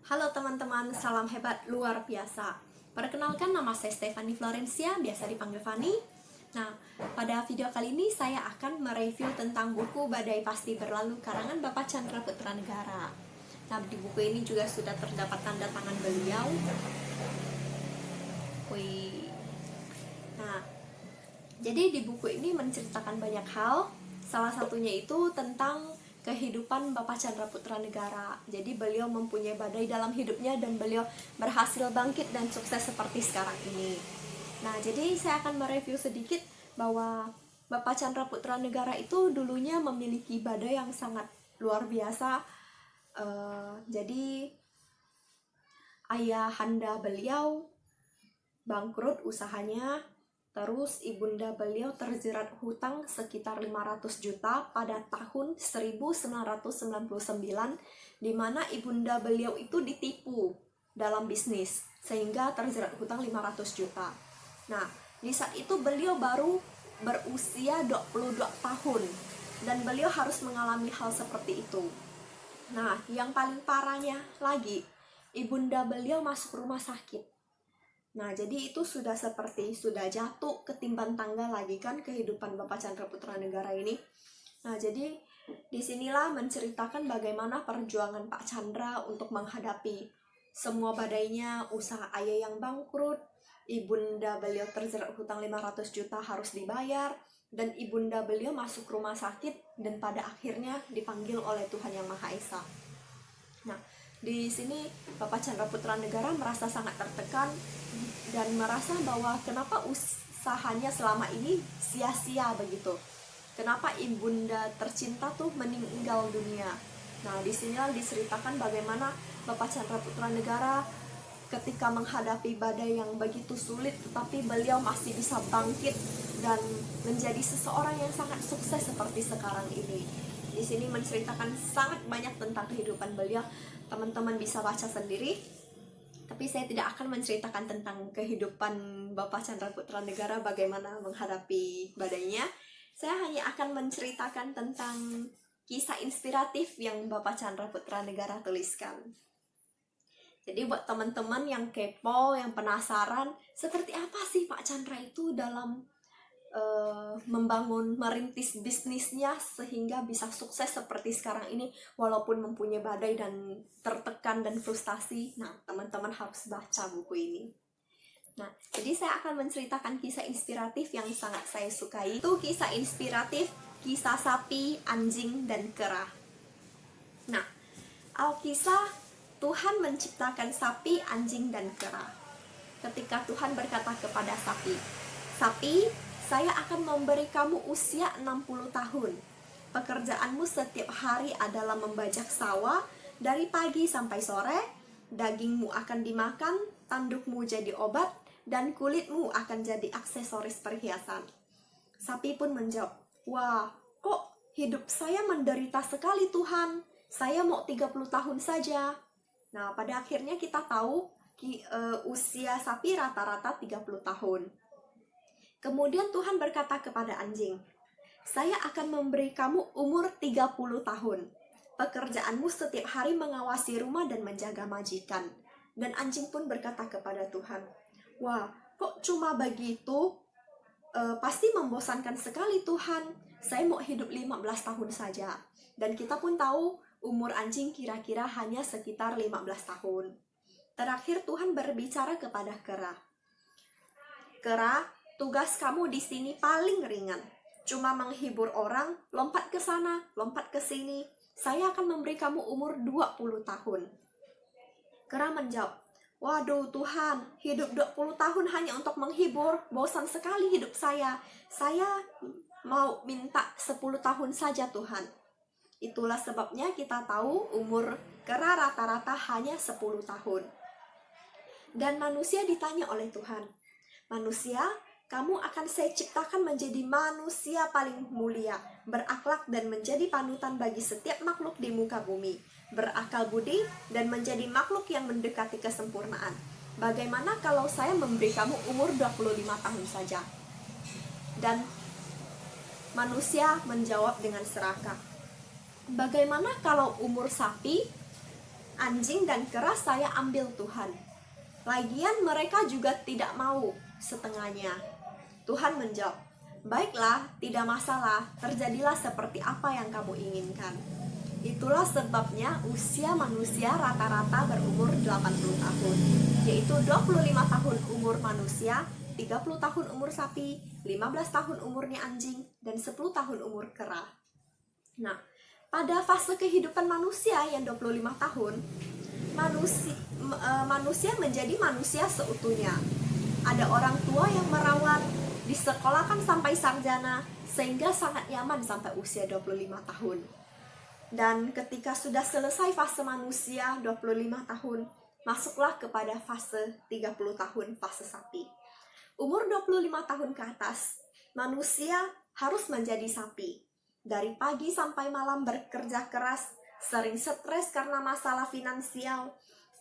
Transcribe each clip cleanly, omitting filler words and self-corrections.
Halo teman-teman, salam hebat luar biasa. Perkenalkan, nama saya Stephanie Florencia, biasa dipanggil Fanny. Nah, pada video kali ini saya akan mereview tentang buku Badai Pasti Berlalu karangan Bapak Chandra Putra Negara. Nah, di buku ini juga sudah terdapat tanda tangan beliau. Wih. Nah, jadi di buku ini menceritakan banyak hal. Salah satunya itu tentang kehidupan Bapak Chandra Putra Negara. Jadi beliau mempunyai badai dalam hidupnya dan beliau berhasil bangkit dan sukses seperti sekarang ini. Nah, jadi saya akan mereview sedikit bahwa Bapak Chandra Putra Negara itu dulunya memiliki badai yang sangat luar biasa. Jadi ayahanda beliau bangkrut usahanya. Terus ibunda beliau terjerat hutang sekitar 500 juta pada tahun 1999, di mana ibunda beliau itu ditipu dalam bisnis sehingga terjerat hutang 500 juta. Nah, di saat itu beliau baru berusia 22 tahun dan beliau harus mengalami hal seperti itu. Nah, yang paling parahnya lagi, ibunda beliau masuk rumah sakit. Nah, jadi itu sudah jatuh ketimbang tangga lagi kan kehidupan Bapak Chandra Putra Negara ini. Nah, jadi disinilah menceritakan bagaimana perjuangan Pak Chandra untuk menghadapi semua badainya, usaha ayah yang bangkrut, ibunda beliau terjerat hutang 500 juta harus dibayar, dan ibunda beliau masuk rumah sakit dan pada akhirnya dipanggil oleh Tuhan Yang Maha Esa. Nah, di sini Bapak Chandra Putra Negara merasa sangat tertekan dan merasa bahwa kenapa usahanya selama ini sia-sia begitu. Kenapa ibunda tercinta tuh meninggal dunia. Nah, disinilah diceritakan bagaimana Bapak Chandra Putra Negara ketika menghadapi badai yang begitu sulit, tetapi beliau masih bisa bangkit dan menjadi seseorang yang sangat sukses seperti sekarang ini. Di sini menceritakan sangat banyak tentang kehidupan beliau. Teman-teman bisa baca sendiri. Tapi saya tidak akan menceritakan tentang kehidupan Bapak Chandra Putra Negara bagaimana menghadapi badainya. Saya hanya akan menceritakan tentang kisah inspiratif yang Bapak Chandra Putra Negara tuliskan. Jadi buat teman-teman yang kepo, yang penasaran, seperti apa sih Pak Chandra itu dalam merintis bisnisnya sehingga bisa sukses seperti sekarang ini walaupun mempunyai badai dan tertekan dan frustasi. Nah, teman-teman harus baca buku ini. Nah, jadi saya akan menceritakan kisah inspiratif yang sangat saya sukai. Itu kisah inspiratif, kisah sapi, anjing, dan kera. Nah, Alkisah Tuhan menciptakan sapi, anjing, dan kera. Ketika Tuhan berkata kepada sapi, "Sapi, saya akan memberi kamu usia 60 tahun. Pekerjaanmu setiap hari adalah membajak sawah dari pagi sampai sore. Dagingmu akan dimakan, tandukmu jadi obat, dan kulitmu akan jadi aksesoris perhiasan." Sapi pun menjawab, "Wah, kok hidup saya menderita sekali Tuhan. Saya mau 30 tahun saja." Nah, pada akhirnya kita tahu usia sapi rata-rata 30 tahun. Kemudian Tuhan berkata kepada anjing, "Saya akan memberi kamu umur 30 tahun. Pekerjaanmu setiap hari mengawasi rumah dan menjaga majikan." Dan anjing pun berkata kepada Tuhan, "Wah, kok cuma begitu? Pasti membosankan sekali Tuhan. Saya mau hidup 15 tahun saja." Dan kita pun tahu umur anjing kira-kira hanya sekitar 15 tahun. Terakhir Tuhan berbicara kepada kera. "Kera, tugas kamu di sini paling ringan. Cuma menghibur orang, lompat ke sana, lompat ke sini. Saya akan memberi kamu umur 20 tahun." Kera menjawab, "Waduh Tuhan, hidup 20 tahun hanya untuk menghibur, bosan sekali hidup saya. Saya mau minta 10 tahun saja Tuhan." Itulah sebabnya kita tahu umur kera rata-rata hanya 10 tahun. Dan manusia ditanya oleh Tuhan, "Manusia, kamu akan saya ciptakan menjadi manusia paling mulia, berakhlak dan menjadi panutan bagi setiap makhluk di muka bumi, berakal budi dan menjadi makhluk yang mendekati kesempurnaan. Bagaimana kalau saya memberi kamu umur 25 tahun saja?" Dan manusia menjawab dengan serakah, "Bagaimana kalau umur sapi, anjing dan kera saya ambil Tuhan. Lagian mereka juga tidak mau setengahnya. Tuhan menjawab, baiklah, tidak masalah, terjadilah seperti apa yang kamu inginkan. Itulah sebabnya usia manusia rata-rata berumur 80 tahun, yaitu 25 tahun umur manusia, 30 tahun umur sapi, 15 tahun umurnya anjing, dan 10 tahun umur kera. Nah, pada fase kehidupan manusia yang 25 tahun, manusia menjadi manusia seutuhnya. Ada orang tua yang merawat, disekolahkan sampai sarjana, sehingga sangat nyaman sampai usia 25 tahun. Dan ketika sudah selesai fase manusia 25 tahun, masuklah kepada fase 30 tahun, fase sapi. Umur 25 tahun ke atas, manusia harus menjadi sapi. Dari pagi sampai malam bekerja keras, sering stres karena masalah finansial,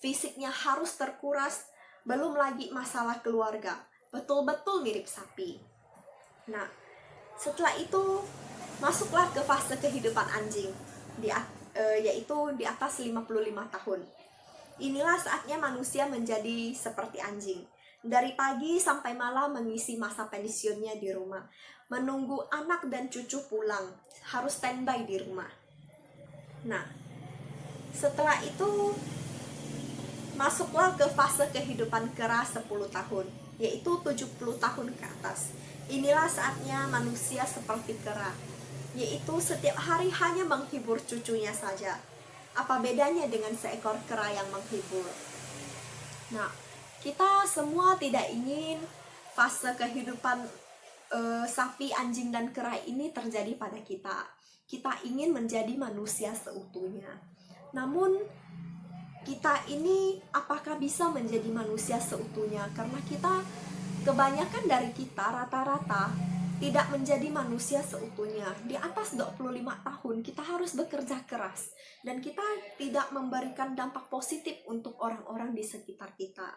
fisiknya harus terkuras, belum lagi masalah keluarga. Betul-betul mirip sapi. Nah, setelah itu masuklah ke fase kehidupan anjing, yaitu di atas 55 tahun. Inilah saatnya manusia menjadi seperti anjing. Dari pagi sampai malam mengisi masa pensiunnya di rumah, menunggu anak dan cucu pulang, harus standby di rumah. Nah, setelah itu masuklah ke fase kehidupan kera 10 tahun, yaitu 70 tahun ke atas. Inilah saatnya manusia seperti kera, yaitu setiap hari hanya menghibur cucunya saja. Apa bedanya dengan seekor kera yang menghibur? Nah, kita semua tidak ingin fase kehidupan sapi, anjing, dan kera ini terjadi pada kita. Kita ingin menjadi manusia seutuhnya. Namun, kita ini apakah bisa menjadi manusia seutuhnya? Karena kebanyakan dari kita rata-rata tidak menjadi manusia seutuhnya. Di atas 25 tahun kita harus bekerja keras, dan kita tidak memberikan dampak positif untuk orang-orang di sekitar kita.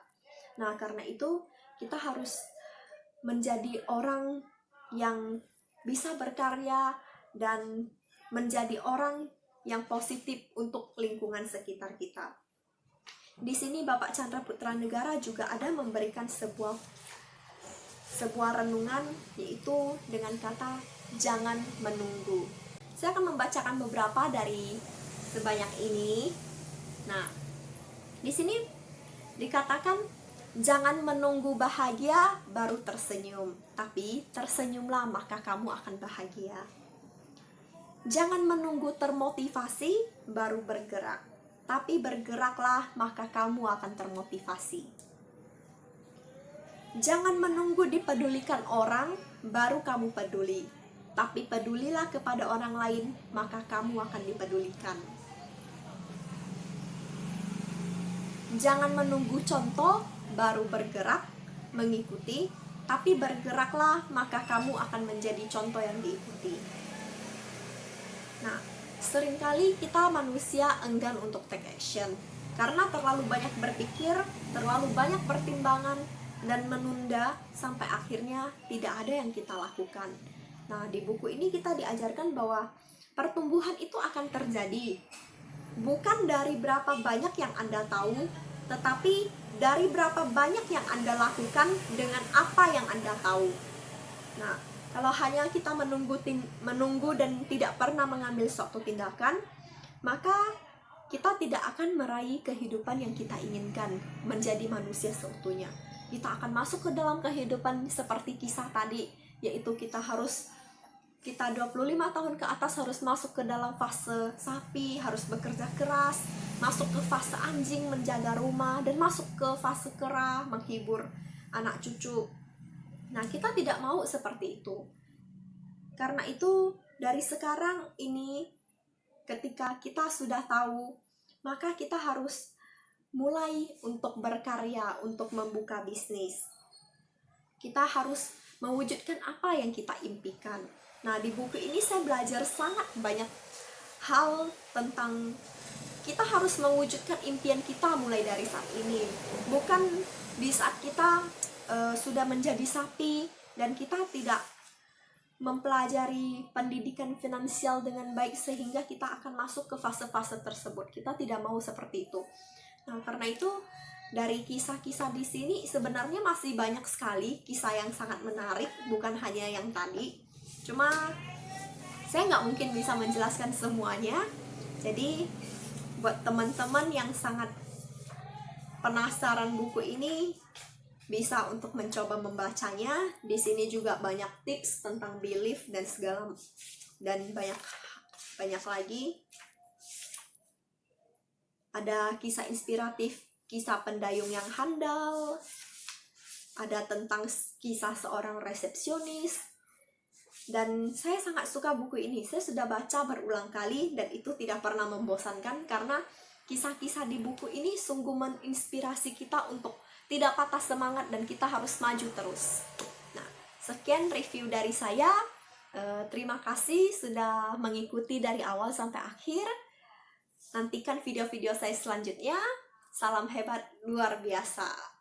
Nah, karena itu kita harus menjadi orang yang bisa berkarya dan menjadi orang yang positif untuk lingkungan sekitar kita. Di sini Bapak Chandra Putra Negara juga ada memberikan sebuah renungan, yaitu dengan kata jangan menunggu. Saya akan membacakan beberapa dari sebanyak ini. Nah, di sini dikatakan jangan menunggu bahagia baru tersenyum, tapi tersenyumlah maka kamu akan bahagia. Jangan menunggu termotivasi baru bergerak, tapi bergeraklah maka kamu akan termotivasi. Jangan menunggu dipedulikan orang baru kamu peduli, tapi pedulilah kepada orang lain maka kamu akan dipedulikan. Jangan menunggu contoh baru bergerak, mengikuti, tapi bergeraklah maka kamu akan menjadi contoh yang diikuti. Nah, seringkali kita manusia enggan untuk take action karena terlalu banyak berpikir, terlalu banyak pertimbangan, dan menunda sampai akhirnya tidak ada yang kita lakukan. Nah, di buku ini kita diajarkan bahwa pertumbuhan itu akan terjadi bukan dari berapa banyak yang Anda tahu, tetapi dari berapa banyak yang Anda lakukan dengan apa yang Anda tahu. Nah, kalau hanya kita menunggu dan tidak pernah mengambil suatu tindakan, maka kita tidak akan meraih kehidupan yang kita inginkan, menjadi manusia seutuhnya. Kita akan masuk ke dalam kehidupan seperti kisah tadi, yaitu kita 25 tahun ke atas harus masuk ke dalam fase sapi, harus bekerja keras, masuk ke fase anjing menjaga rumah, dan masuk ke fase kera menghibur anak cucu. Nah, kita tidak mau seperti itu. Karena itu dari sekarang ini, ketika kita sudah tahu, maka kita harus mulai untuk berkarya, untuk membuka bisnis. Kita harus mewujudkan apa yang kita impikan. Nah, di buku ini saya belajar sangat banyak hal tentang kita harus mewujudkan impian kita mulai dari saat ini. Bukan di saat kita sudah menjadi sapi dan kita tidak mempelajari pendidikan finansial dengan baik sehingga kita akan masuk ke fase-fase tersebut. Kita tidak mau seperti itu. Nah, karena itu dari kisah-kisah di sini sebenarnya masih banyak sekali kisah yang sangat menarik, bukan hanya yang tadi. Cuma saya nggak mungkin bisa menjelaskan semuanya. Jadi buat teman-teman yang sangat penasaran buku ini, bisa untuk mencoba membacanya. Di sini juga banyak tips tentang belief dan segala, dan banyak lagi. Ada kisah inspiratif, kisah pendayung yang handal, ada tentang kisah seorang resepsionis. Dan saya sangat suka buku ini. Saya sudah baca berulang kali dan itu tidak pernah membosankan, karena kisah-kisah di buku ini sungguh menginspirasi kita untuk tidak patah semangat dan kita harus maju terus. Nah, sekian review dari saya. Terima kasih sudah mengikuti dari awal sampai akhir. Nantikan video-video saya selanjutnya. Salam hebat luar biasa.